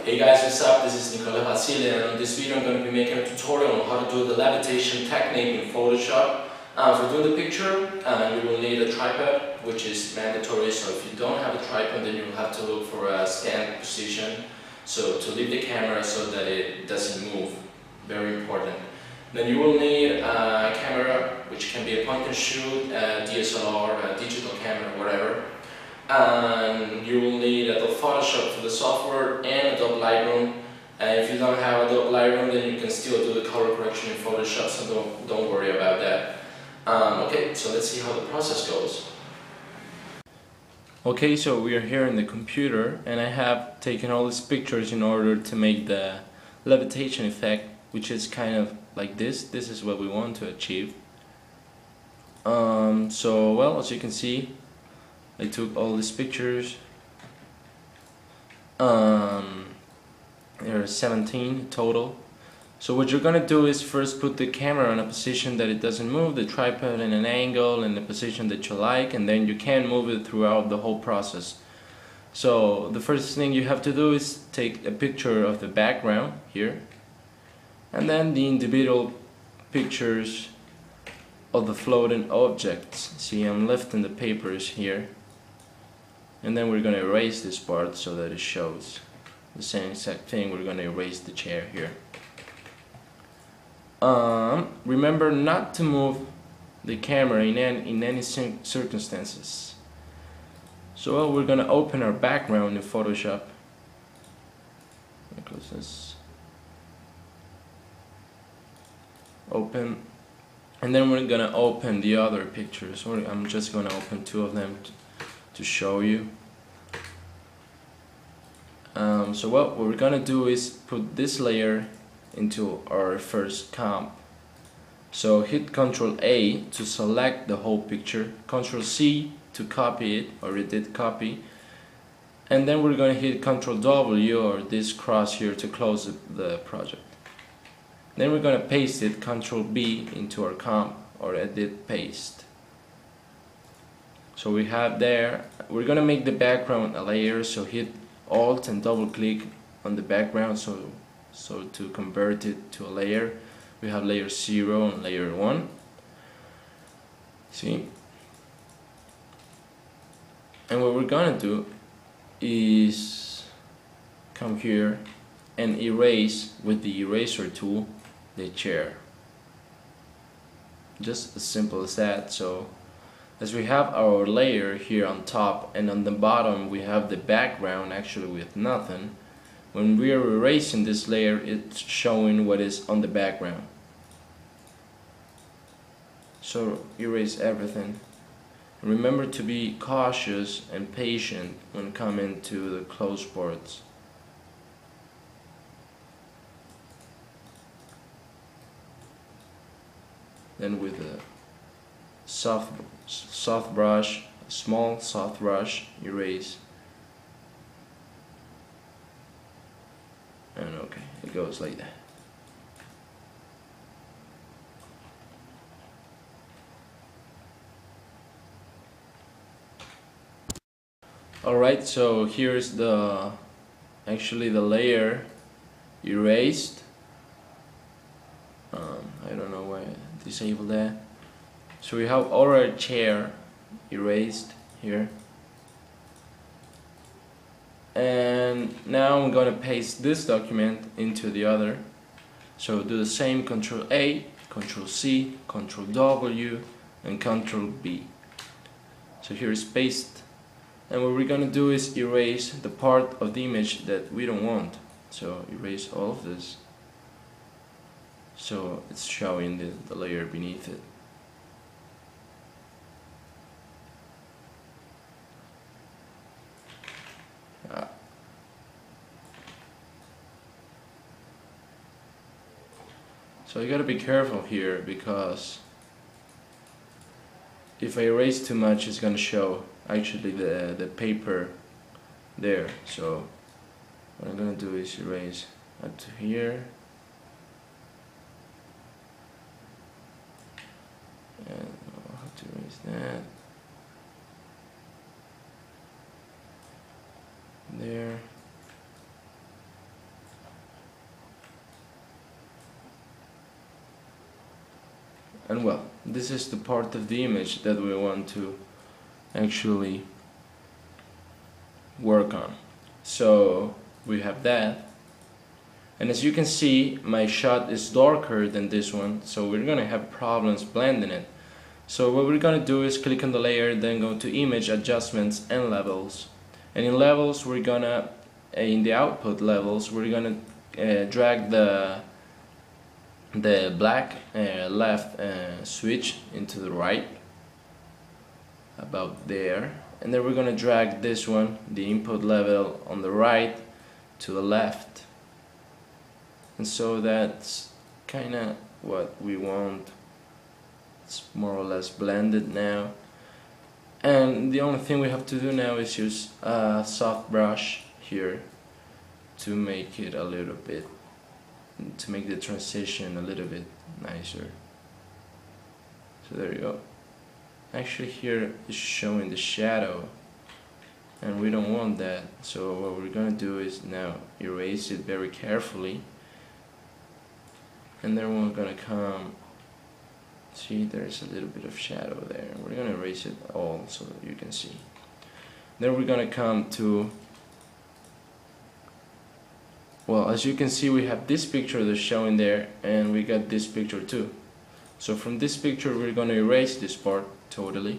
Hey guys, what's up? This is Levitation, and on this video I'm going to be making a tutorial on how to do the levitation technique in Photoshop. For doing the picture, you will need a tripod, which is mandatory, so if you don't have a tripod then you'll have to look for a stand position, so to leave the camera so that it doesn't move. Very important. Then you will need a camera, which can be a point and shoot, a DSLR, a digital camera, whatever. And you will need Adobe Photoshop for the software and Adobe Lightroom. And if you don't have Adobe Lightroom, then you can still do the color correction in Photoshop, so don't worry about that. Okay, so let's see how the process goes. Okay, so we are here in the computer, and I have taken all these pictures in order to make the levitation effect, which is kind of like this. This is what we want to achieve. So, well, as you can see, I took all these pictures. There are 17 total. So what you're gonna do is first put the camera in a position that it doesn't move, the tripod in an angle and the position that you like, and then you can move it throughout the whole process. So the first thing you have to do is take a picture of the background here, and then the individual pictures of the floating objects. See, I'm lifting the papers here. And then we're going to erase this part so that it shows the same exact thing. We're going to erase the chair here. Remember not to move the camera in any circumstances. So we're going to open our background in Photoshop. Close this. Open. And then we're going to open the other pictures. I'm just going to open two of them to show you. So what we're gonna do is put this layer into our first comp. So hit Ctrl A to select the whole picture, Ctrl C to copy it or edit copy, and then we're gonna hit Ctrl W or this cross here to close the project. Then we're gonna paste it, Ctrl B, into our comp or edit paste. So we have there, we're gonna make the background a layer, so hit Alt and double click on the background so to convert it to a layer. We have layer 0 and layer 1. See? And what we're gonna do is come here and erase with the eraser tool the chair. Just as simple as that. So as we have our layer here on top, and on the bottom we have the background actually with nothing, when we are erasing this layer it's showing what is on the background. So erase everything. Remember to be cautious and patient when coming to the close parts. Then with a soft brush, small soft brush, erase. And okay, it goes like that. Alright, so here's actually the layer erased. I don't know why I disabled that. So we have our chair erased here. And now I'm gonna paste this document into the other. So do the same, Ctrl A, Ctrl C, Ctrl W, and Ctrl B. So here is paste. And what we're gonna do is erase the part of the image that we don't want. So erase all of this. So it's showing the layer beneath it. So you gotta be careful here, because if I erase too much it's gonna show actually the paper there. So what I'm gonna do is erase up to here, and I'll have to erase that there. And well, this is the part of the image that we want to actually work on. So we have that, and as you can see, my shot is darker than this one, so we're gonna have problems blending it. So what we're gonna do is click on the layer, then go to image, adjustments, and levels. And in levels, we're gonna in the output levels, we're gonna drag the black left switch into the right, about there, and then we're gonna drag this one, the input level, on the right to the left, and so that's kinda what we want. It's more or less blended now, and the only thing we have to do now is use a soft brush here to make it a little bit, to make the transition a little bit nicer. So there you go. Actually here is showing the shadow, and we don't want that, so what we're gonna do is now erase it very carefully, and then we're gonna come, see, there's a little bit of shadow there, we're gonna erase it all so that you can see. Then we're gonna come to, well, as you can see, we have this picture that's showing there, and we got this picture too. So from this picture we're gonna erase this part totally,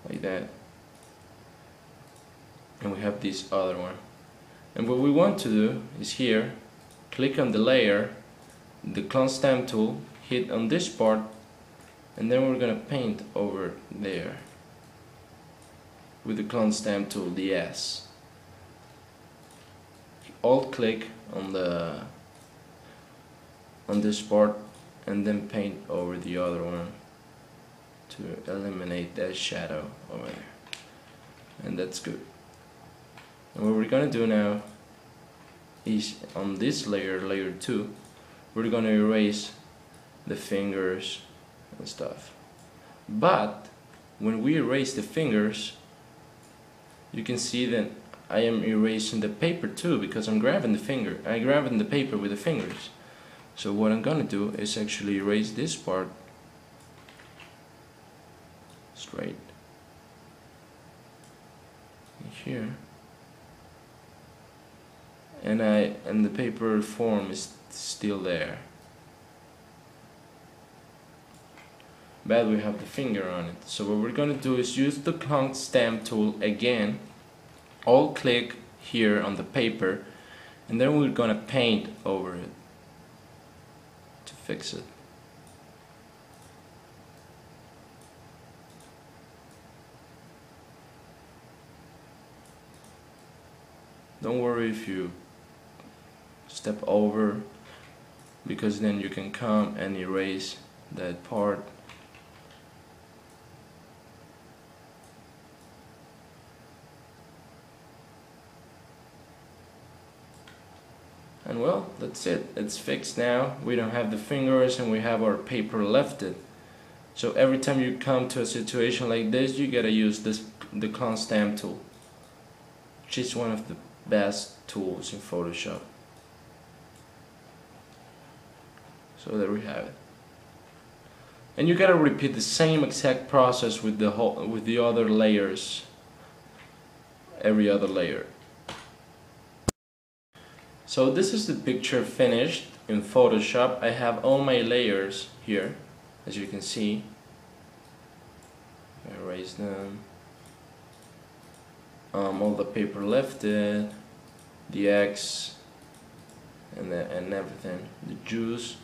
like that, and we have this other one. And what we want to do is here, click on the layer, the clone stamp tool, hit on this part, and then we're gonna paint over there with the clone stamp tool, the S. Alt click on this part, and then paint over the other one to eliminate that shadow over there, and that's good. And what we're gonna do now is on this layer, layer 2, we're gonna erase the fingers and stuff. But when we erase the fingers, you can see that I am erasing the paper too, because I'm grabbing the paper with the fingers. So what I'm gonna do is actually erase this part straight here, and the paper form is still there, but we have the finger on it. So what we're gonna do is use the clone stamp tool again, alt click here on the paper, and then we're gonna paint over it to fix it. Don't worry if you step over, because then you can come and erase that part. And well, that's it. It's fixed now. We don't have the fingers and we have our paper lifted. So every time you come to a situation like this, you gotta use the clone stamp tool, which is one of the best tools in Photoshop. So there we have it. And you gotta repeat the same exact process with the other layers, every other layer. So this is the picture finished in Photoshop. I have all my layers here, as you can see. Erase them. All the paper lifted, the X, and everything, the juice.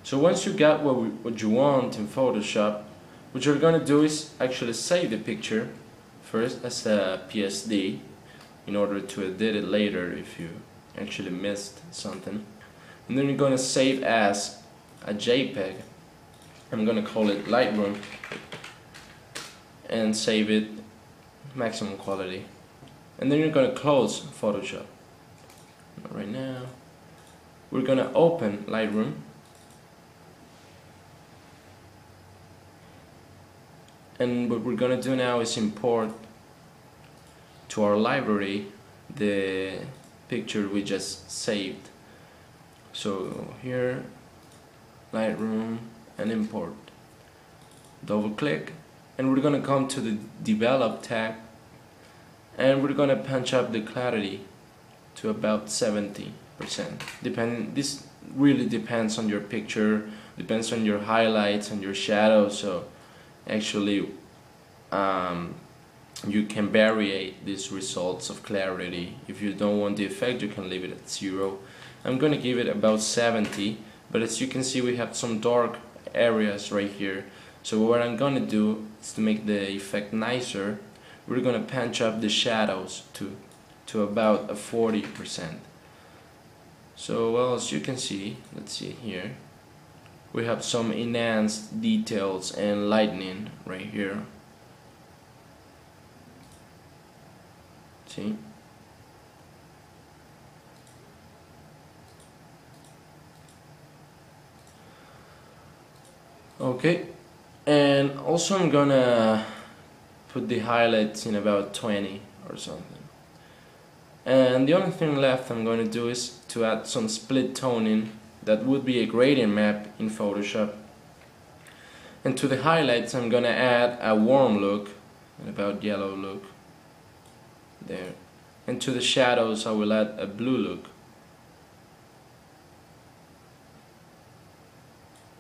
So once you got what you want in Photoshop, what you're gonna do is actually save the picture first as a PSD in order to edit it later if you actually missed something, and then you're gonna save as a JPEG. I'm gonna call it Lightroom, and save it maximum quality, and then you're gonna close Photoshop. Right now we're gonna open Lightroom, and what we're gonna do now is import to our library the picture we just saved. So here, Lightroom, and import. Double click, and we're gonna come to the develop tab, and we're gonna punch up the clarity to about 70%. This really depends on your picture, depends on your highlights and your shadows, so actually you can vary these results of clarity. If you don't want the effect, you can leave it at 0. I'm gonna give it about 70, but as you can see we have some dark areas right here. So what I'm gonna do is, to make the effect nicer, we're gonna punch up the shadows to about a 40%. So well, as you can see, let's see here, we have some enhanced details and lightning right here. See? Okay, and also I'm gonna put the highlights in about 20 or something. And the only thing left I'm going to do is to add some split toning. That would be a gradient map in Photoshop. And to the highlights I'm gonna add a warm look, and about yellow look there. And to the shadows I will add a blue look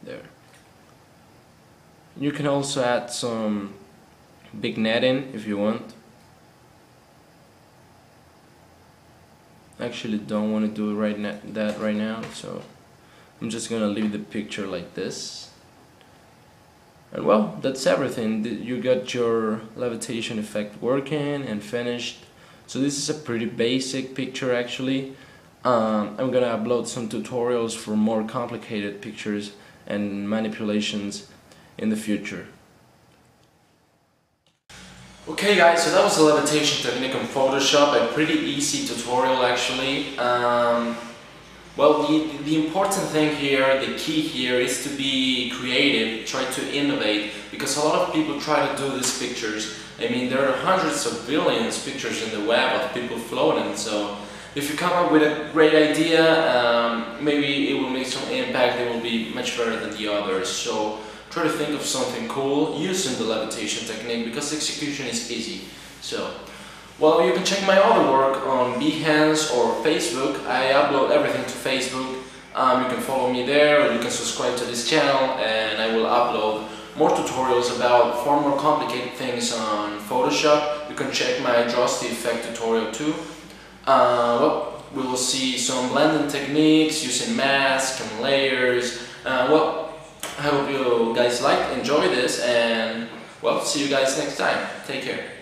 there. You can also add some vignetting if you want. Actually don't want to do right now, so I'm just gonna leave the picture like this. And well, that's everything. You got your levitation effect working and finished. So this is a pretty basic picture actually. I'm gonna upload some tutorials for more complicated pictures and manipulations in the future. Okay guys, so that was the levitation technique on Photoshop, a pretty easy tutorial actually. Well, the important thing here, the key here, is to be creative, try to innovate, because a lot of people try to do these pictures. I mean, there are hundreds of billions of pictures in the web of people floating, so if you come up with a great idea, maybe it will make some impact, it will be much better than the others. So try to think of something cool using the levitation technique, because execution is easy. So, well, you can check my other work on Behance or Facebook. I upload everything to Facebook. You can follow me there, or you can subscribe to this channel, and I will upload more tutorials about far more complicated things on Photoshop. You can check my Draws the Effect tutorial too. Well, we will see some blending techniques using masks and layers. Well, I hope you guys enjoy this, and well, see you guys next time. Take care.